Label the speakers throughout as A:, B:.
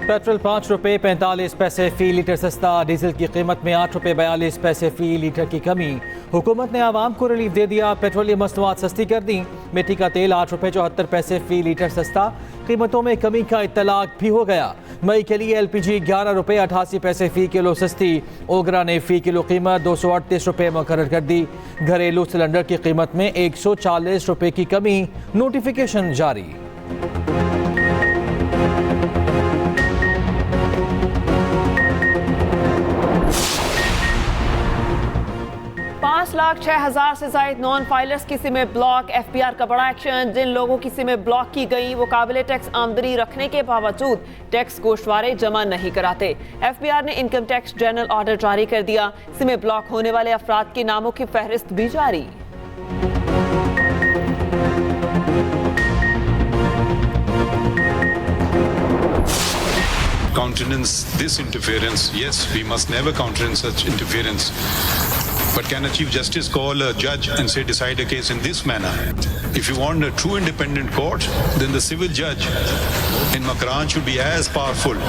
A: Petrol 5 रुपये 45 पैसे फी litre सस्ता, डीजल की कीमत में 8 रुपये 42 पैसे फी लीटर की कमी। हुकूमत ने आवाम को रिलीफ दे दिया, पेट्रोलियम मसनूआत सस्ती कर दी। मिट्टी का तेल 8 रुपये 74 पैसे फी लीटर सस्ता, कीमतों में कमी का इत्तलाक भी हो गया। मई के लिए LPG 11 रुपये 88 पैसे फी किलो सस्ती, ओगरा ने फी किलो कीमत 238 रुपये मुकर्रर कर दी। घरेलू सिलेंडर की कीमत में 140 रुपये की कमी, नोटिफिकेशन जारी।
B: 5,06,000 से ज्यादा नॉन फाइलर्स की सिमें ब्लॉक। FPR का बड़ा एक्शन, जिन लोगों की सिमें ब्लॉक की गई वो काबिल टैक्स आमदनी रखने के बावजूद टैक्स गोश्तवारे जमा नहीं कराते। FPR ने इनकम टैक्स जनरल ऑर्डर जारी कर दिया, सिमें ब्लॉक होने वाले अफराद के नामों की फहरिस्त भी जारी।
C: Countenance this interference, yes, we must never countenance such interference. But can a Chief Justice call a judge and say decide a case in this manner? If you want a true independent court, then the civil judge in Makran should be as powerful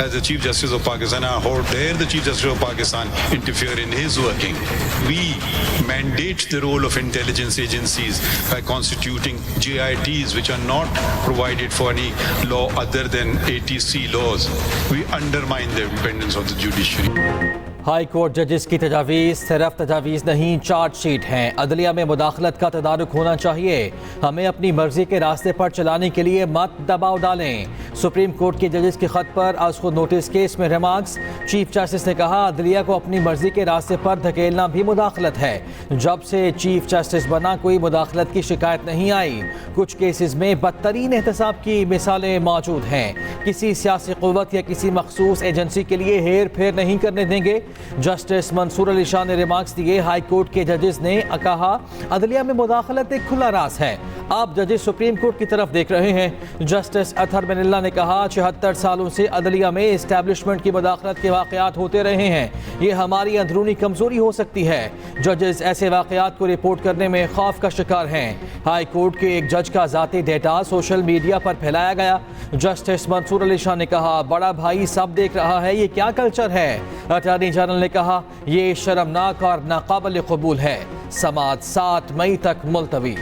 C: as the Chief Justice of Pakistan. How dare the Chief Justice of Pakistan interfere in his working? We mandate the role of intelligence agencies by constituting JITs which are not provided for any law other than ATC laws. We undermine the independence of the judiciary.
A: High court जजेस की तजावीज़ सिर्फ तजावीज़ नहीं, chargesheet हैं। अदलिया में मुदाखलत का तदारुक होना चाहिए। हमें अपनी मर्जी के रास्ते पर चलाने के लिए मत दबाव डालें। सुप्रीम कोर्ट के जजेस के खत पर आज खुद नोटिस केस में रिमार्क्स। चीफ जस्टिस ने कहा, अदलिया को अपनी मर्जी के रास्ते पर धकेलना भी मुदाखलत है। जब से चीफ जस्टिस बना कोई मुदाखलत की शिकायत नहीं आई। कुछ केसेस में बदतरीन एहतसाब की मिसालें मौजूद हैं। किसी सियासी क़ुव्वत या किसी मखसूस एजेंसी के लिए हेर फेर नहीं करने देंगे। जस्टिस मंसूर अली शाह ने रिमार्क्स दिए। हाई कोर्ट के जजेस ने कहा, अदलिया में मुदाखलत एक खुला राज है। आप जजेस सुप्रीम कोर्ट की तरफ देख रहे हैं। जस्टिस अतहर बिनिल्ला ने कहा, 74 सालों से अदलिया में इस्टेब्लिशमेंट की मुदाखलत के वाक़यात होते रहे हैं। ये हमारी अंदरूनी कमजोरी हो सकती है। जजेस ऐसे वाक़यात को रिपोर्ट करने में खौफ का शिकार हैं। हाई कोर्ट के एक जज का ज़ाती डेटा सोशल मीडिया पर फैलाया गया। जस्टिस मंसूर अली शाह ने कहा, बड़ा भाई सब देख रहा है, ये क्या कल्चर है। अटॉर्नी जनरल ने कहा, ये शर्मनाक और नाकाबिल कबूल है। समाअत 7 मई तक मुलतवी।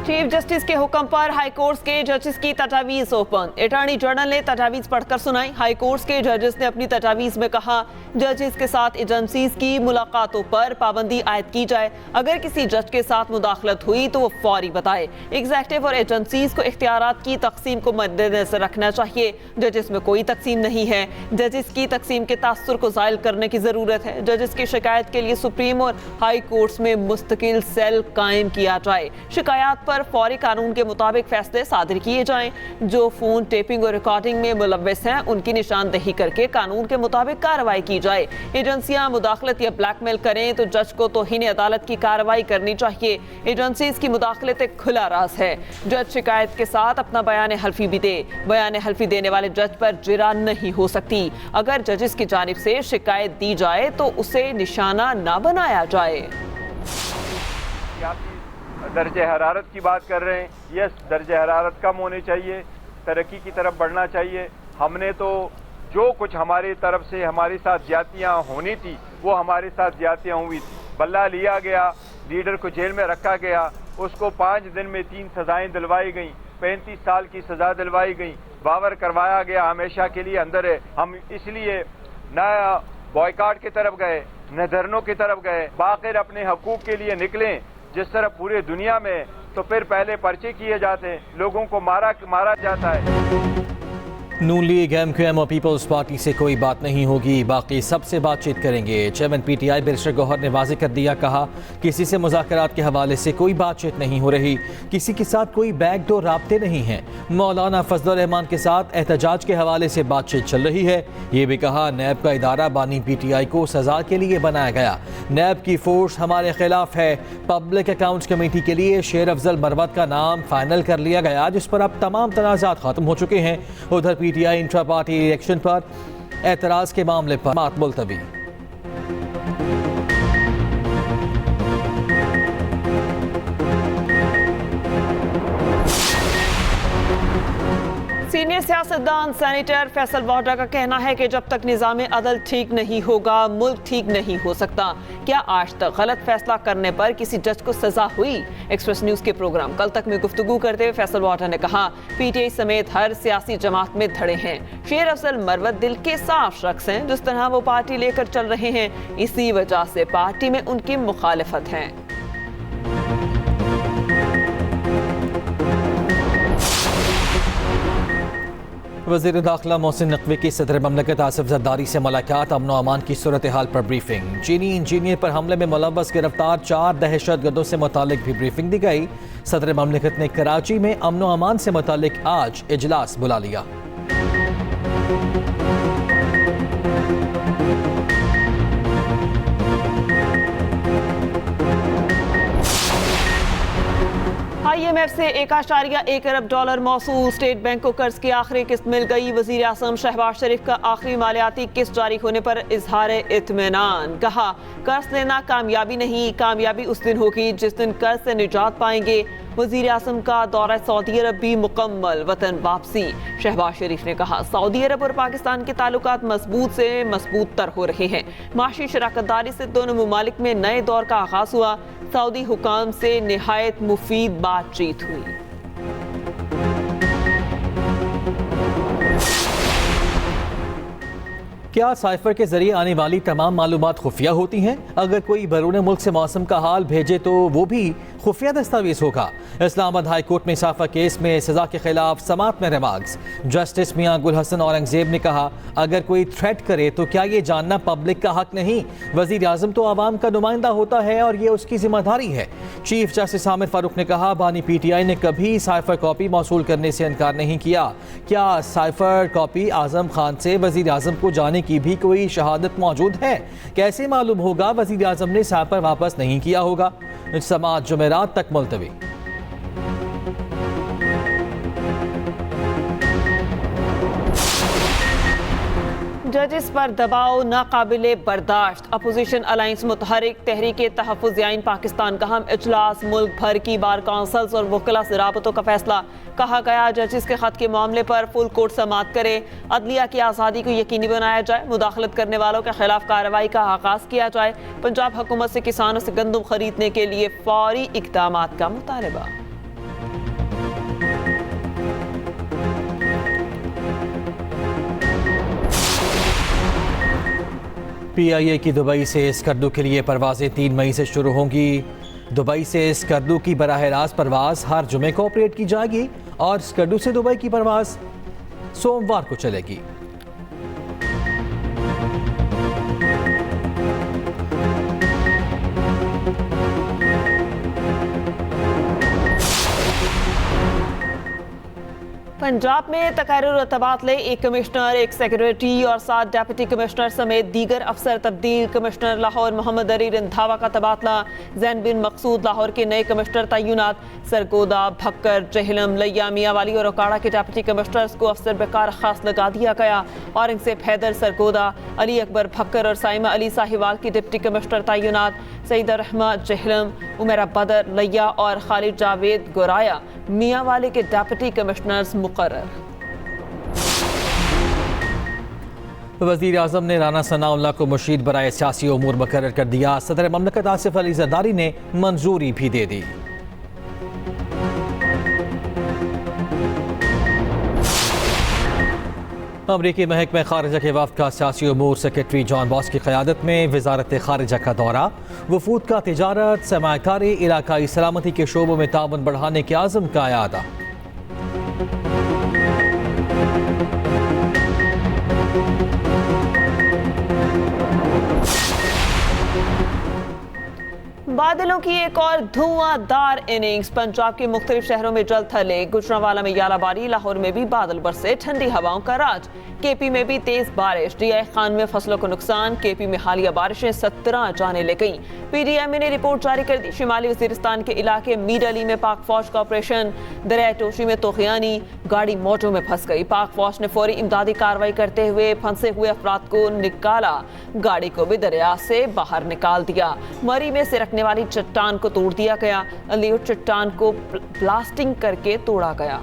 B: चीफ जस्टिस के हुक्म पर हाई कोर्ट के जजेस की तजावीज़ ओपन। अटॉर्नी जनरल ने तजावीज़ पढ़कर सुनाई। हाई कोर्ट के जजेस ने अपनी तजावीज़ में कहा, जजेस के साथ एजेंसीज की मुलाकातों पर पाबंदी आयद की जाए। अगर किसी जज के साथ मुदाखलत हुई तो वो फौरी बताए। एग्जेक्टिव और एजेंसीज को इख्तियारात की तकसीम को मद्देनजर रखना चाहिए। जजेस में कोई तकसीम नहीं है। जजेस की तकसीम के तासुर को ज़ायल करने की ज़रूरत है। जजेस की शिकायत के लिए सुप्रीम और हाई कोर्ट्स में मुस्तकिल सेल कायम किया जाए। शिकायत पर फौरी कानून के मुताबिक फैसले सादिर किए जाएं। जो फोन टेपिंग और रिकॉर्डिंग में मुलव्वस हैं उनकी निशानदेही करके कानून के मुताबिक कार्रवाई की जाए। एजेंसियां मुदाखलत या ब्लैकमेल करें तो जज को तौहीन अदालत की कार्रवाई करनी चाहिए। एजेंसीज की मुदाखलत एक खुला राज है। जज शिकायत के साथ अपना बयान हल्फी भी दे। बयान हल्फी देने वाले जज पर जिरा नहीं हो सकती। अगर जजेस की जानिब से शिकायत दी जाए तो उसे निशाना ना बनाया जाए।
D: दर्जे हरारत की बात कर रहे हैं। यस, दर्जे हरारत कम होने चाहिए, तरक्की की तरफ बढ़ना चाहिए। हमने तो जो कुछ हमारी तरफ से हमारे साथ ज्यादतियाँ होनी थी वो हमारे साथ ज्यादतियाँ हुई थी। बल्ला लिया गया, लीडर को जेल में रखा गया, उसको 5 दिन में 3 सजाएं दिलवाई गई, 35 साल की सजा दिलवाई गई, बावर करवाया गया, हमेशा के लिए अंदर है। हम इसलिए न बॉयकाट की तरफ गए न धरनों की तरफ गए, बाखिर अपने हकूक के लिए निकलें। जिस तरह पूरे दुनिया में तो फिर पहले पर्चे किए जाते हैं, लोगों को मारा जाता है।
A: नून लीग, MQM और पीपल्स पार्टी से कोई बात नहीं होगी, बाकी सबसे बातचीत करेंगे। चेयरमैन PTI बैरिस्टर गौहर ने वाज़ेह कर दिया, कहा किसी से मुज़ाकरात के हवाले से कोई बातचीत नहीं हो रही, किसी के साथ कोई बैकडोर राब्ते नहीं हैं। मौलाना फजलुर रहमान के साथ एहतजाज के हवाले से बातचीत चल रही है। ये भी कहा, नैब का इदारा बानी PTI को सजा के लिए बनाया गया। नैब की फोर्स हमारे खिलाफ है। पब्लिक अकाउंट्स कमेटी के लिए शेर अफजल मरवत का नाम फाइनल कर लिया गया, जिस पर अब तमाम तनाज़ात खत्म हो चुके हैं। उधर PTI इंट्रा पार्टी इलेक्शन पर एतराज के मामले पर बात मुलतवी।
B: सियासतदान सेनेटर फैसल वाडा का कहना है कि जब तक निज़ाम अदल ठीक नहीं होगा मुल्क ठीक नहीं हो सकता। क्या आज तक गलत फैसला करने पर किसी जज को सजा हुई? एक्सप्रेस न्यूज के प्रोग्राम कल तक में गुफ्तगू करते हुए फैसल वाडा ने कहा, पीटीआई समेत हर सियासी जमात में धड़े हैं। शेर अफजल मरवत दिल के साफ शख्स हैं। जिस तरह वो पार्टी लेकर चल रहे हैं, इसी वजह से पार्टी में उनकी मुखालिफत है।
A: वज़ीर दाखिला मोहसिन नकवी की सदर ममलकत आसिफ जरदारी से मुलाकात, अमन अमान की सूरत हाल पर ब्रीफिंग। चीनी इंजीनियर पर हमले में मुलव्वस गिरफ्तार 4 दहशतगर्दों से मुतालिक भी ब्रीफिंग दी गई। सदर ममलकत ने कराची में अमन अमान से मुतालिक आज इजलास बुला लिया।
B: IMF से $1.1 अरब मौसूल। स्टेट बैंक को कर्ज की आखिरी किस्त मिल गई। वजीर आज़म शहबाज शरीफ का आखिरी मालियाती किस्त जारी होने पर इजहार इत्मीनान। कहा, कर्ज लेना कामयाबी नहीं, कामयाबी उस दिन होगी जिस दिन कर्ज से निजात पाएंगे। वजीर आज़म का दौरा सऊदी अरब भी मुकम्मल, वतन वापसी। शहबाज शरीफ ने कहा, सऊदी अरब और पाकिस्तान के ताल्लुकात मजबूत से मजबूत तर हो रहे हैं। माशी शराकतदारी से दोनों मुमालिक में नए दौर का आगाज हुआ। सऊदी हुकाम से निहायत मुफीद बातचीत हुई।
A: क्या साइफर के जरिए आने वाली तमाम मालूमात खुफिया होती हैं? अगर कोई बैरून मुल्क से मौसम का हाल भेजे तो वो भी खुफिया दस्तावेज होगा। इस्लामाबाद हाई कोर्ट में इसाफा केस में सजा के खिलाफ समात में रिमार्क्स। जस्टिस मियां गुल हसन औरंगजेब ने कहा, अगर कोई थ्रेट करे तो क्या ये जानना पब्लिक का हक नहीं? वजीर आजम तो आवाम का नुमाइंदा होता है और ये उसकी जिम्मेदारी है। चीफ जस्टिस आमिर फारूक ने कहा, बानी PTI ने कभी साइफर कॉपी मौसूल करने से इनकार नहीं किया। क्या साइफर कॉपी आजम खान से वजीर आजम को जाने की भी कोई शहादत मौजूद है? कैसे मालूम होगा वजीर आजम ने साइफर वापस नहीं किया होगा? समाअत जुमेरात तक मुलतवी।
B: जजिस पर दबाव नाकाबिले बर्दाश्त। अपोजिशन अलायंस मुतहरिक तहरीक तहफ़्फ़ुज़ आइन पाकिस्तान का हम इजलास। मुल्क भर की बार काउंसिल्स और वकला से राबतों का फैसला। कहा गया, जजिस के खत के मामले पर फुल कोर्ट समाअत करे। अदलिया की आज़ादी को यकीनी बनाया जाए। मुदाखलत करने वालों के खिलाफ कार्रवाई का आगाज़ किया जाए। पंजाब हुकूमत से किसानों से गंदम खरीदने के लिए फौरी इक़दामात का मुतालबा।
A: PIA की दुबई से स्कर्दू के लिए परवाजें 3 मई से शुरू होंगी। दुबई से स्कर्दू की बराह रास्त परवाज हर जुमे को ऑपरेट की जाएगी और स्कर्दू से दुबई की परवाज सोमवार को चलेगी।
B: पंजाब में तकारुर और तबादले, 1 कमिश्नर, 1 सेक्रेटरी और 7 डेप्यूटी कमिश्नर समेत दीगर अफसर तब्दील। कमिश्नर लाहौर मोहम्मद अली रंधावा का तबादला। जैन बिन मकसूद लाहौर के नए कमिश्नर तैनात। सरगोदा, भक्कर, जहलम, लिया, मियांवाली और ओकाड़ा के डेप्यूटी कमिश्नर्स को अफसर बेकार खास लगा दिया गया। औरंगजेब हैदर सरगोदा, अली अकबर भक्कर और साइमा अली साहिवाल की डिप्टी कमिश्नर तैनात। सईद रहमत जहलम, उमेरा बदर, लिया और खालिद जावेद गोराया मियांवाली के डेप्यूटी कमिश्नर्स मुकर्रर।
A: वज़ीर आज़म ने राना सनाउल्लाह को मुशीर बराए सियासी उमूर मुकर्रर कर दिया। सदर ममलकत आसिफ अली जरदारी ने मंजूरी भी दे दी। अमरीकी महकमे खारिजा के वफ़द का सियासी उमूर सेक्रेटरी जॉन बॉस की क़यादत में वज़ारत खारिजा का दौरा। वफूद का तिजारत, सरमायाकारी, इलाकाई सलामती के शोबों में ताउन बढ़ाने के आज़म का यादा।
B: बादलों की एक और धुआंधार इनिंग्स। पंजाब के मुख्तलिफ शहरों में जल थले। गुजरांवाला में यालाबारी, लाहौर में भी बादल बरसे। ठंडी हवाओं का राज। KP में भी तेज बारिश। DI खान में फसलों को नुकसान। KP में हालिया बारिशें 17 जाने ले गई। PDMA ने रिपोर्ट जारी कर दी। शिमाली वजीरिस्तान के इलाके मीर अली में पाक फौज का ऑपरेशन। दरिया टोशी में तोखियानी, गाड़ी मौजों में फंस गई। पाक फौज ने फौरी इमदादी कार्रवाई करते हुए फंसे हुए अफराद को निकाला। गाड़ी को भी दरिया से बाहर निकाल दिया। मरी में सिरकने वाली चट्टान को तोड़ दिया गया। अलियो चट्टान को ब्लास्टिंग करके तोड़ा गया।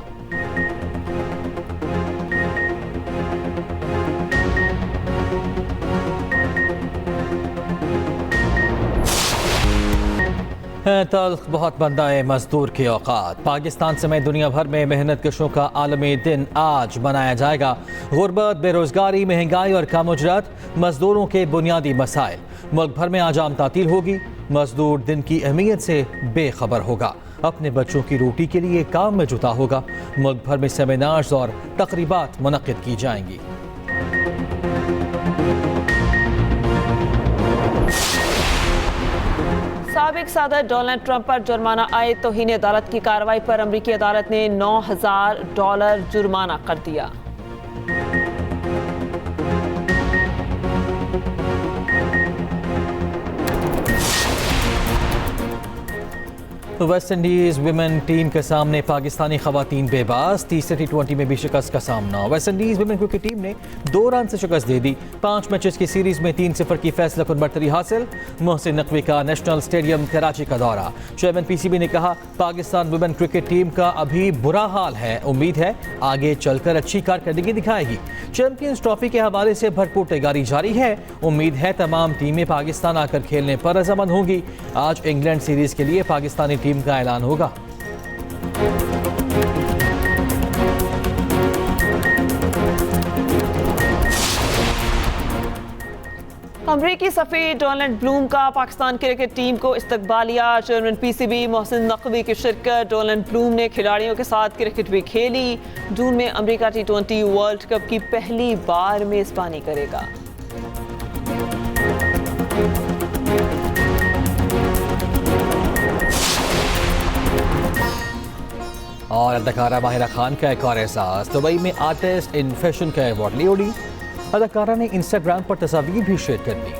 A: तल्ख बहुत बंदा है मजदूर के औकात। पाकिस्तान समेत दुनिया भर में मेहनत कशों का आलमी दिन आज मनाया जाएगा। गुर्बत, बेरोजगारी, महंगाई और कम उजरत मजदूरों के बुनियादी मसाइल। मुल्क भर में आज आम तातील होगी। मजदूर दिन की अहमियत से बेखबर होगा। अपने बच्चों की रोटी के लिए काम में जुटा होगा। मुल्क भर में सेमिनार्स और तकरीबात मुनक्किद की जाएंगी।
B: साबिक सदर डोनाल्ड ट्रंप पर जुर्माना आयद तौहीन अदालत की कार्रवाई पर अमरीकी अदालत ने $9,000 जुर्माना कर दिया।
A: वेस्ट इंडीज विमेन टीम के सामने पाकिस्तानी खवातीन बेबास। तीसरे T20 में भी शिकस्त का सामना। West Indies women cricket team ने 2 रन से शिकस्त दे दी। 5 मैचेस की सीरीज में 3-0 की फैसलाकुन बढ़तरी हासिल। मोहसिन नकवी का नेशनल स्टेडियम कराची का दौरा। चेयरमैन PCB ने कहा, पाकिस्तान विमेन क्रिकेट टीम का अभी बुरा हाल है। उम्मीद है आगे चलकर अच्छी कारकर्दगी दिखाएगी। चैंपियंस ट्रॉफी के हवाले से भरपूर तैयारी जारी है। उम्मीद है तमाम टीमें पाकिस्तान आकर खेलने पर रजामंद होंगी। आज इंग्लैंड सीरीज के लिए पाकिस्तानी टीम का ऐलान होगा।
B: अमरीकी सफ़ीर डोनाल्ड ब्लूम का पाकिस्तान क्रिकेट टीम को इस्तकबालिया। चेयरमैन PCB मोहसिन नकवी की शिरकत। डोनाल्ड ब्लूम ने खिलाड़ियों के साथ क्रिकेट भी खेली। जून में अमरीका T20 वर्ल्ड कप की पहली बार मेजबानी करेगा।
A: और अदाकारा माहिरा खान का एक और एहसास। दुबई में आर्टिस्ट इन फैशन का अवार्ड ले उड़ी। अदाकारा ने इंस्टाग्राम पर तस्वीर भी शेयर कर दी।